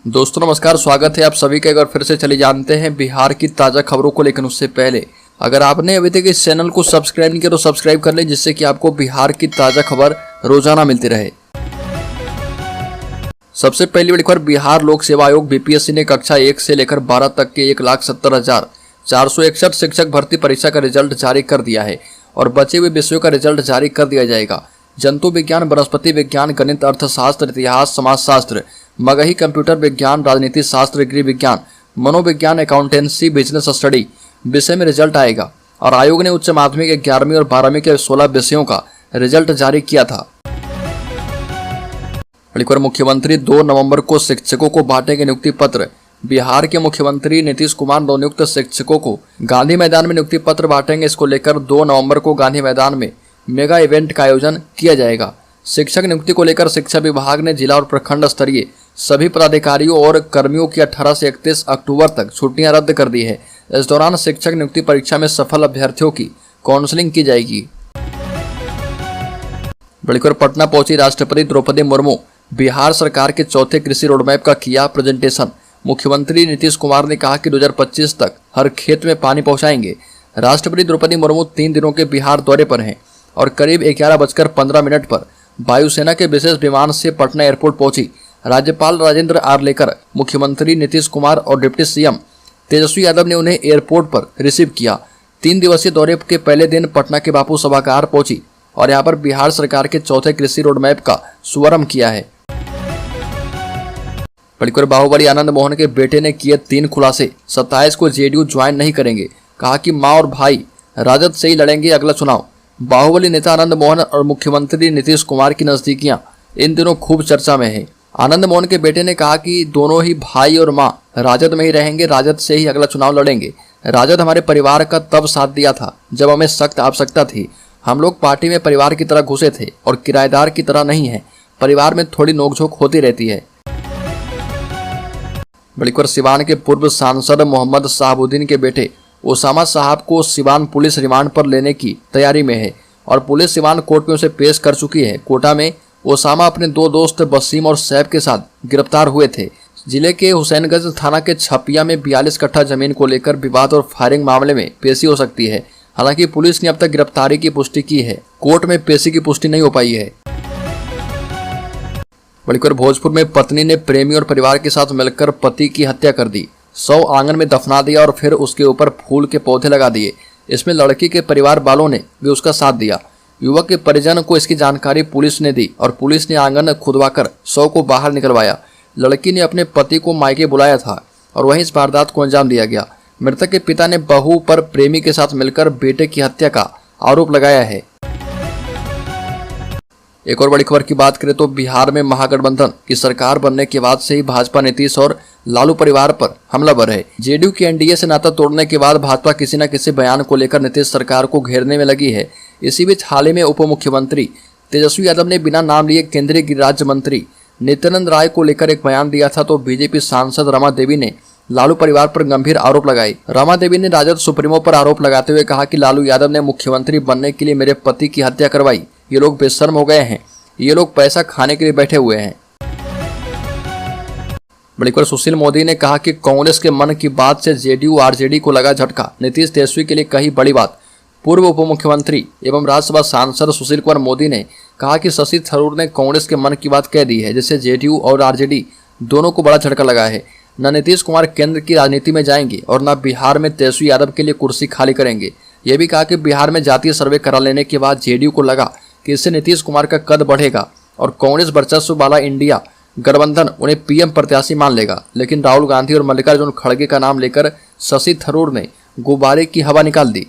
दोस्तों नमस्कार, स्वागत है आप सभी का। एक बार फिर से चले जानते हैं बिहार की ताज़ा खबरों को। लेकिन उससे पहले अगर आपने अभी तक इस चैनल को सब्सक्राइब नहीं किया तो सब्सक्राइब कर लें, जिससे कि आपको बिहार की ताज़ा खबर रोजाना मिलती रहे। सबसे पहली बड़ी खबर, बिहार लोक सेवा आयोग बीपीएससी ने कक्षा 1 से लेकर 12 तक के 1,70,461 शिक्षक भर्ती परीक्षा का रिजल्ट जारी कर दिया है और बचे हुए विषयों का रिजल्ट जारी कर दिया जाएगा। जंतु विज्ञान, वनस्पति विज्ञान, गणित, अर्थशास्त्र, इतिहास, समाजशास्त्र, मगही, कंप्यूटर विज्ञान, राजनीति शास्त्र, गृह विज्ञान, मनोविज्ञान, अकाउंटेंसी, बिजनेस स्टडी विषय में रिजल्ट आएगा। और आयोग ने उच्च माध्यमिक 11वीं और 12वीं के 16 विषयों का रिजल्ट जारी किया था। मुख्यमंत्री 2 नवंबर को शिक्षकों को बांटेंगे नियुक्ति पत्र। बिहार के मुख्यमंत्री नीतीश कुमार नवनियुक्त शिक्षकों को गांधी मैदान में नियुक्ति पत्र बांटेंगे। इसको लेकर 2 नवंबर को गांधी मैदान में मेगा इवेंट का आयोजन किया जाएगा। शिक्षक नियुक्ति को लेकर शिक्षा विभाग ने जिला और प्रखंड स्तरीय सभी पदाधिकारियों और कर्मियों की 18 से 31 अक्टूबर तक छुट्टियां रद्द कर दी है। इस दौरान शिक्षक नियुक्ति परीक्षा में सफल अभ्यर्थियों की काउंसलिंग की जाएगी। बड़ीकर पटना पहुंची राष्ट्रपति द्रौपदी मुर्मू। बिहार सरकार के चौथे कृषि रोडमैप का किया प्रेजेंटेशन। मुख्यमंत्री नीतीश कुमार ने कहा कि 2025 तक हर खेत में पानी पहुंचाएंगे। राष्ट्रपति द्रौपदी मुर्मू 3 दिनों के बिहार दौरे पर हैं और करीब 11:15 पर वायुसेना के विशेष विमान से पटना एयरपोर्ट पहुंची। राज्यपाल राजेंद्र आर्लेकर, मुख्यमंत्री नीतीश कुमार और डिप्टी सीएम तेजस्वी यादव ने उन्हें एयरपोर्ट पर रिसीव किया। 3 दिवसीय दौरे के पहले दिन पटना के बापू सभागार पहुंची और यहां पर बिहार सरकार के चौथे कृषि रोडमैप का शुभारंभ किया है। बाहुबली आनंद मोहन के बेटे ने किए 3 खुलासे। 27 को जेडीयू ज्वाइन नहीं करेंगे। कहा कि मां और भाई राजद से ही लड़ेंगे अगला चुनाव। बाहुबली नेता आनंद मोहन और मुख्यमंत्री नीतीश कुमार की नजदीकियां इन दिनों खूब चर्चा में है। आनंद मोहन के बेटे ने कहा कि दोनों ही भाई और मां राजद में ही रहेंगे, राजद से ही अगला चुनाव लड़ेंगे। राजद हमारे परिवार का तब साथ दिया था जब हमें सख्त आवश्यकता थी। हम लोग पार्टी में परिवार की तरह घुसे थे और किराएदार की तरह नहीं है। परिवार में थोड़ी नोकझोंक होती रहती है। बड़ीकर सिवान के पूर्व सांसद मोहम्मद शहाबुद्दीन के बेटे ओसामा साहब को सिवान पुलिस रिमांड पर लेने की तैयारी में है और पुलिस सिवान कोर्ट में उसे पेश कर चुकी है। कोटा में ओसामा अपने 2 दोस्त वसीम और सैफ के साथ गिरफ्तार हुए थे। जिले के हुसैनगंज थाना के छपिया में 42 कट्ठा जमीन को लेकर विवाद और फायरिंग मामले में पेशी हो सकती है। हालांकि पुलिस ने अब तक गिरफ्तारी की पुष्टि की है। कोर्ट में पेशी की पुष्टि नहीं हो पाई है। बड़ीकर भोजपुर में पत्नी ने प्रेमी और परिवार के साथ मिलकर पति की हत्या कर दी। शव आंगन में दफना दिया और फिर उसके ऊपर फूल के पौधे लगा दिए। इसमें लड़की के परिवार वालों ने भी उसका साथ दिया। युवक के परिजन को इसकी जानकारी पुलिस ने दी और पुलिस ने आंगन खुदवाकर शव को बाहर निकलवाया। लड़की ने अपने पति को मायके बुलाया था और वहीं इस वारदात को अंजाम दिया गया। मृतक के पिता ने बहू पर प्रेमी के साथ मिलकर बेटे की हत्या का आरोप लगाया है। एक और बड़ी खबर की बात करें तो बिहार में महागठबंधन की सरकार बनने के बाद से ही भाजपा नीतीश और लालू परिवार पर हमलावर है। जेडीयू की एनडीए से नाता तोड़ने के बाद भाजपा किसी न किसी बयान को लेकर नीतीश सरकार को घेरने में लगी है। इसी बीच हाल ही में उप मुख्यमंत्री तेजस्वी यादव ने बिना नाम लिए केंद्रीय गृह राज्य मंत्री नित्यानंद राय को लेकर एक बयान दिया था। तो बीजेपी सांसद रमा देवी ने लालू परिवार पर गंभीर आरोप लगाए। रमा देवी ने राजद सुप्रीमो पर आरोप लगाते हुए कहा कि लालू यादव ने मुख्यमंत्री बनने के लिए मेरे पति की हत्या करवाई। ये लोग बेशर्म हो गए हैं। ये लोग पैसा खाने के लिए बैठे हुए हैं। बड़ीकर सुशील मोदी ने कहा कि कांग्रेस के मन की बात से जेडीयू आरजेडी को लगा झटका। नीतीश तेजस्वी के लिए कही बड़ी बात। पूर्व उप मुख्यमंत्री एवं राज्यसभा सांसद सुशील कुमार मोदी ने कहा कि शशि थरूर ने कांग्रेस के मन की बात कह दी है, जिससे जेडीयू और आरजेडी दोनों को बड़ा झटका लगा है। न नीतीश कुमार केंद्र की राजनीति में जाएंगे और न बिहार में तेजस्वी यादव के लिए कुर्सी खाली करेंगे। यह भी कहा कि बिहार में जातीय सर्वे करा लेने के बाद जेडीयू को लगा कि इससे नीतीश कुमार का कद बढ़ेगा और कांग्रेस वर्चस्व वाला इंडिया गठबंधन उन्हें पीएम प्रत्याशी मान लेगा। लेकिन राहुल गांधी और मल्लिकार्जुन खड़गे का नाम लेकर शशि थरूर ने गुब्बारे की हवा निकाल दी।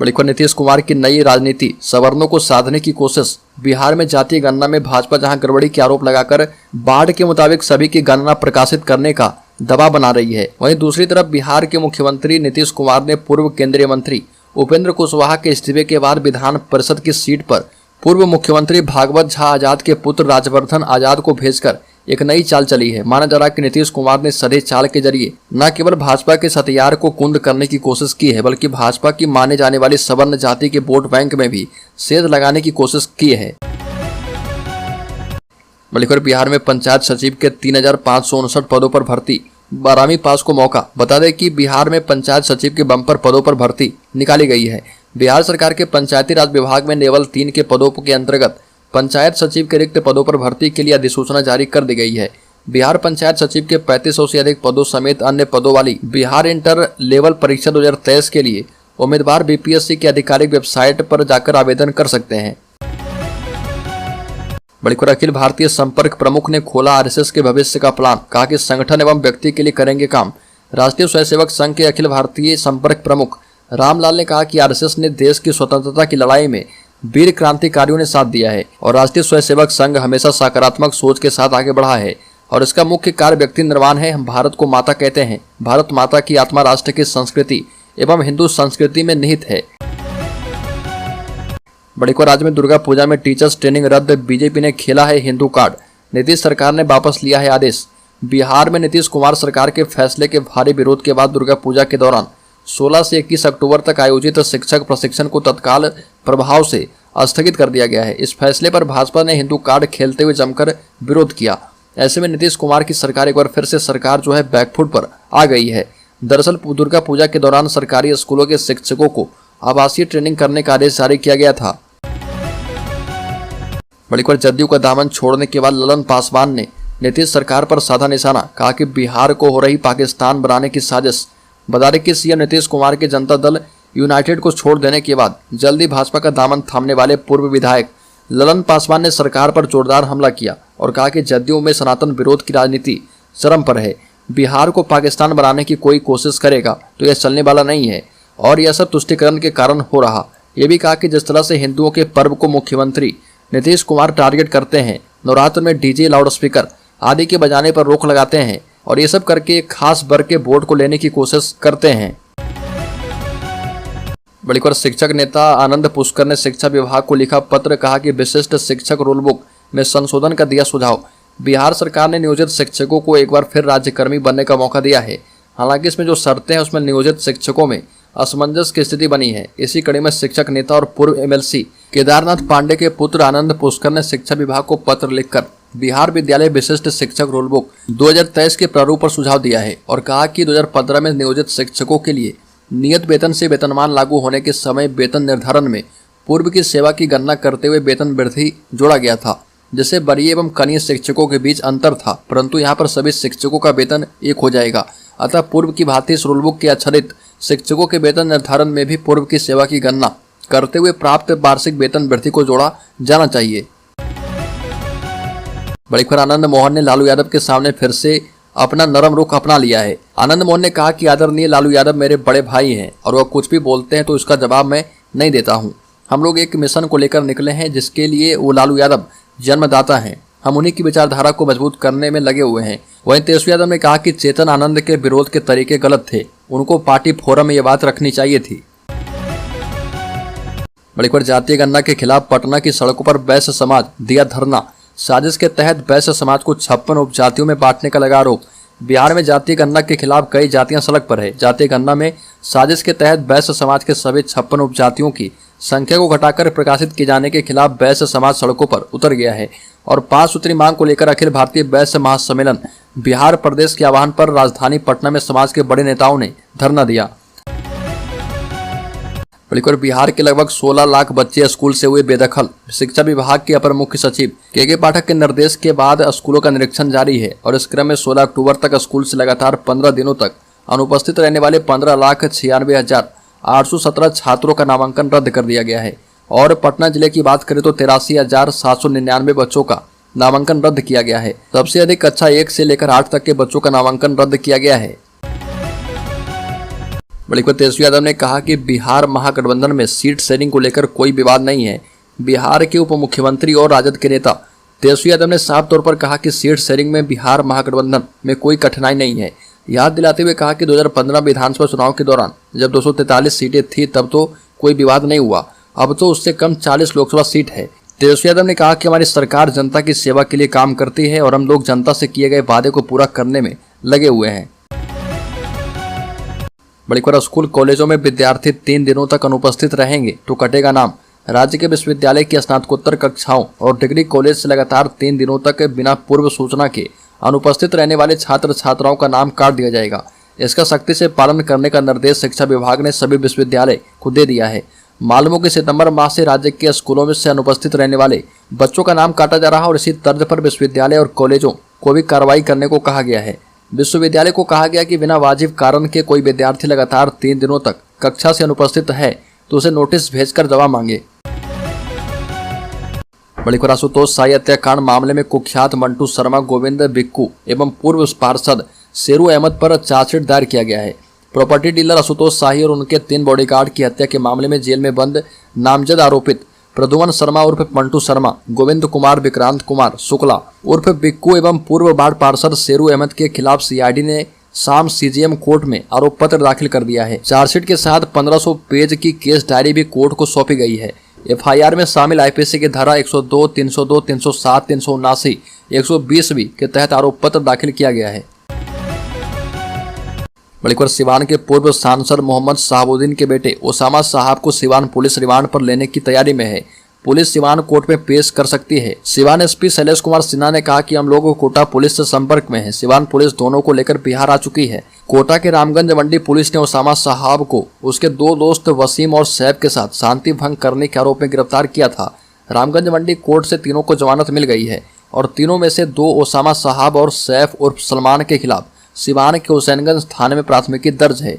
बड़ीकर नीतीश कुमार की नई राजनीति सवर्णों को साधने की कोशिश। बिहार में जातीय गणना में भाजपा जहां गड़बड़ी के आरोप लगाकर बाढ़ के मुताबिक सभी की गणना प्रकाशित करने का दबाव बना रही है, वहीं दूसरी तरफ बिहार के मुख्यमंत्री नीतीश कुमार ने पूर्व केंद्रीय मंत्री उपेंद्र कुशवाहा के इस्तीफे के बाद विधान परिषद की सीट पर पूर्व मुख्यमंत्री भागवत झा आजाद के पुत्र राजवर्धन आजाद को भेजकर एक नई चाल चली है। माना जा रहा है कि नीतीश कुमार ने सधे चाल के जरिए न केवल भाजपा के हथियार को कुंद करने की कोशिश की है, बल्कि भाजपा की माने जाने वाली सवर्ण जाति के वोट बैंक में भी सेंध लगाने की कोशिश की है। बड़ी बिहार में पंचायत सचिव के 3,559 पदों पर भर्ती, 12वीं पास को मौका। बता दें कि बिहार में पंचायत सचिव के बम्पर पदों पर भर्ती निकाली गई है। बिहार सरकार के पंचायती राज विभाग में लेवल 3 के पदों के अंतर्गत पंचायत सचिव के रिक्त पदों पर भर्ती के लिए अधिसूचना जारी कर दी गई है। बिहार पंचायत सचिव के 3500 से अधिक पदों समेत अन्य पदों वाली बिहार इंटर लेवल परीक्षा 2023 के लिए उम्मीदवार बीपीएससी की आधिकारिक वेबसाइट पर जाकर आवेदन कर सकते हैं। बड़ी खबर, अखिल भारतीय संपर्क प्रमुख ने खोला आरएसएस के भविष्य का प्लान, कहा कि संगठन एवं व्यक्ति के लिए करेंगे काम। राष्ट्रीय स्वयंसेवक संघ के अखिल भारतीय संपर्क प्रमुख रामलाल ने कहा कि आरएसएस ने देश की स्वतंत्रता की लड़ाई में वीर क्रांतिकारियों ने साथ दिया है और राष्ट्रीय स्वयंसेवक संघ हमेशा सकारात्मक सोच के साथ आगे बढ़ा है और इसका मुख्य कार्य व्यक्ति निर्माण है। हम भारत को माता कहते हैं। भारत माता की आत्मा राष्ट्र की संस्कृति एवं हिंदू संस्कृति में निहित है। बड़ी खबर, राज्य में दुर्गा पूजा में टीचर्स ट्रेनिंग रद्द, बीजेपी ने खेला है हिंदू कार्ड। नीतीश सरकार ने वापस लिया है आदेश। बिहार में नीतीश कुमार सरकार के फैसले के भारी विरोध के बाद दुर्गा पूजा के दौरान 16 से 21 अक्टूबर तक आयोजित शिक्षक प्रशिक्षण को तत्काल प्रभाव से स्थगित कर दिया गया है। इस फैसले पर भाजपा ने हिंदू कार्ड खेलते हुए जमकर विरोध किया। ऐसे में नीतीश कुमार की सरकार एक बार फिर से बैकफुट पर आ गई है। दरअसल दुर्गा पूजा के दौरान सरकारी स्कूलों के शिक्षकों को आवासीय ट्रेनिंग करने का आदेश जारी किया गया था। बड़ी खबर, जदयू का दामन छोड़ने के बाद ललन पासवान ने नीतीश सरकार पर साधा निशाना, कहा कि बिहार को हो रही पाकिस्तान बनाने की साजिश। बता दें कि सीएम नीतीश कुमार के जनता दल यूनाइटेड को छोड़ देने के बाद जल्दी भाजपा का दामन थामने वाले पूर्व विधायक ललन पासवान ने सरकार पर जोरदार हमला किया और कहा कि जदयू में सनातन विरोध की राजनीति चरम पर है। बिहार को पाकिस्तान बनाने की कोई कोशिश करेगा तो यह चलने वाला नहीं है और यह सब तुष्टीकरण के कारण हो रहा। ये भी कहा कि जिस तरह से हिंदुओं के पर्व को मुख्यमंत्री नीतीश कुमार टारगेट करते हैं, नवरात्र में डीजे, लाउडस्पीकर आदि के बजाने पर रोक लगाते हैं और ये सब करके एक खास वर्ग के वोट को लेने की कोशिश करते हैं। बड़ी खबर, शिक्षक नेता आनंद पुष्कर ने शिक्षा विभाग को लिखा पत्र, कहा कि विशिष्ट शिक्षक रूल बुक में संशोधन का दिया सुझाव। बिहार सरकार ने नियोजित शिक्षकों को एक बार फिर राज्यकर्मी बनने का मौका दिया है। हालांकि इसमें जो शर्तें हैं उसमें नियोजित शिक्षकों में असमंजस की स्थिति बनी है। इसी कड़ी में शिक्षक नेता और पूर्व एमएलसी केदारनाथ पांडे के पुत्र आनंद पुष्कर ने शिक्षा विभाग को पत्र लिखकर बिहार विद्यालय विशिष्ट शिक्षक रूल बुक 2023 के प्रारूप पर सुझाव दिया है और कहा कि 2015 में नियोजित शिक्षकों के लिए नियत वेतन से वेतनमान लागू होने के समय वेतन निर्धारण में पूर्व की सेवा की गणना करते हुए वेतन वृद्धि जोड़ा गया था, जिससे वरीय एवं कनीय शिक्षकों के बीच अंतर था, परंतु यहाँ पर सभी शिक्षकों का वेतन एक हो जाएगा। अतः पूर्व की भांति इस रूल बुक के आच्छादित शिक्षकों के वेतन निर्धारण में भी पूर्व की सेवा की गणना करते हुए प्राप्त वार्षिक वेतन वृद्धि को जोड़ा जाना चाहिए। बड़ी खबर, आनंद मोहन ने लालू यादव के सामने फिर से अपना नरम रुख अपना लिया है। आनंद मोहन ने कहा कि आदरणीय लालू यादव मेरे बड़े भाई हैं और वह कुछ भी बोलते हैं तो इसका जवाब मैं नहीं देता हूं। हम लोग एक मिशन को लेकर निकले हैं जिसके लिए वो लालू यादव जन्मदाता हैं। हम उन्हीं की विचारधारा को मजबूत करने में लगे हुए हैं। वहीं तेजस्वी यादव ने कहा कि चेतन आनंद के विरोध के तरीके गलत थे, उनको पार्टी फोरम में ये बात रखनी चाहिए थी। बड़ी खबर, जातीय गणना के खिलाफ पटना की सड़कों पर वैश्य समाज दिया धरना। साजिश के तहत वैश्य समाज को 56 उपजातियों में बांटने का लगा आरोप। बिहार में जातीय गणना के खिलाफ कई जातियां सड़क पर है। जातीय गणना में साजिश के तहत वैश्य समाज के सभी 56 उपजातियों की संख्या को घटाकर प्रकाशित किए जाने के खिलाफ वैश्य समाज सड़कों पर उतर गया है और 5 सूत्री मांग को लेकर अखिल भारतीय वैश्य महासम्मेलन बिहार प्रदेश के आह्वान पर राजधानी पटना में समाज के बड़े नेताओं ने धरना दिया। बिहार के लगभग 16 लाख बच्चे स्कूल से हुए बेदखल। शिक्षा विभाग के अपर मुख्य सचिव के पाठक के निर्देश के बाद स्कूलों का निरीक्षण जारी है और इस क्रम में 16 अक्टूबर तक स्कूल से लगातार 15 दिनों तक अनुपस्थित रहने वाले 15,96,817 छात्रों का नामांकन रद्द कर दिया गया है और पटना जिले की बात करें तो 83,799 बच्चों का नामांकन रद्द किया गया है। सबसे अधिक कक्षा 1 से लेकर 8 तक के बच्चों का नामांकन रद्द किया गया है। बड़ी खबर, तेजस्वी यादव ने कहा कि बिहार महागठबंधन में सीट शेयरिंग को लेकर कोई विवाद नहीं है। बिहार के उप मुख्यमंत्री और राजद के नेता तेजस्वी यादव ने साफ तौर पर कहा कि सीट शेयरिंग में बिहार महागठबंधन में कोई कठिनाई नहीं है। याद दिलाते हुए कहा कि 2015 विधानसभा चुनाव के दौरान जब 243 सीटें थी तब तो कोई विवाद नहीं हुआ, अब तो उससे कम 40 लोकसभा सीट है। तेजस्वी यादव ने कहा कि हमारी सरकार जनता की सेवा के लिए काम करती है और हम लोग जनता से किए गए वादे को पूरा करने में लगे हुए हैं। बड़ी खबर, स्कूल कॉलेजों में विद्यार्थी 3 दिनों तक अनुपस्थित रहेंगे तो कटेगा नाम। राज्य के विश्वविद्यालय की स्नातकोत्तर कक्षाओं और डिग्री कॉलेज से लगातार 3 दिनों तक बिना पूर्व सूचना के अनुपस्थित रहने वाले छात्र छात्राओं का नाम काट दिया जाएगा। इसका सख्ती से पालन करने का निर्देश शिक्षा विभाग ने सभी विश्वविद्यालय को दे दिया है। मालूम हो कि सितंबर माह से राज्य के स्कूलों में से अनुपस्थित रहने वाले बच्चों का नाम काटा जा रहा है और इसी तर्ज पर विश्वविद्यालय और कॉलेजों को भी कार्रवाई करने को कहा गया है। विश्वविद्यालय को कहा गया कि बिना वाजिब कारण के कोई विद्यार्थी लगातार 3 दिनों तक कक्षा से अनुपस्थित है तो उसे नोटिस भेजकर जवाब मांगे। बड़ी खबर आशुतोष शाही हत्याकांड मामले में कुख्यात मंटू शर्मा, गोविंद बिक्कू एवं पूर्व पार्षद शेरू अहमद पर चार्जशीट दायर किया गया है। प्रॉपर्टी डीलर आशुतोष शाही और उनके 3 बॉडीगार्ड की हत्या के मामले में जेल में बंद नामजद आरोपित प्रद्युमन शर्मा उर्फ मंटू शर्मा, गोविंद कुमार, विक्रांत कुमार शुक्ला उर्फ बिक्कू एवं पूर्व वार्ड पार्षद शेरू अहमद के खिलाफ सीआईडी ने शाम सीजेएम कोर्ट में आरोप पत्र दाखिल कर दिया है। चार्जशीट के साथ 1500 पेज की केस डायरी भी कोर्ट को सौंपी गई है। एफआईआर में शामिल आईपीसी की धारा 102, 302, 307, 379, 120 के तहत आरोप पत्र दाखिल किया गया है। बड़ी खबर सिवान के पूर्व सांसद मोहम्मद शहाबुद्दीन के बेटे ओसामा साहब को सिवान पुलिस रिमांड पर लेने की तैयारी में है। पुलिस सिवान कोर्ट में पेश कर सकती है। सिवान एसपी शैलेश कुमार सिन्हा ने कहा कि हम लोग कोटा पुलिस से संपर्क में है। सिवान पुलिस दोनों को लेकर बिहार आ चुकी है। कोटा के रामगंज मंडी पुलिस ने ओसामा साहब को उसके 2 दोस्त वसीम और सैफ के साथ शांति भंग करने के आरोप में गिरफ्तार किया था। रामगंज मंडी कोर्ट से तीनों को जमानत मिल गई है और तीनों में से 2 ओसामा साहब और सैफ उर्फ सलमान के खिलाफ सिवान के हुसैनगंज थाने में प्राथमिकी दर्ज है।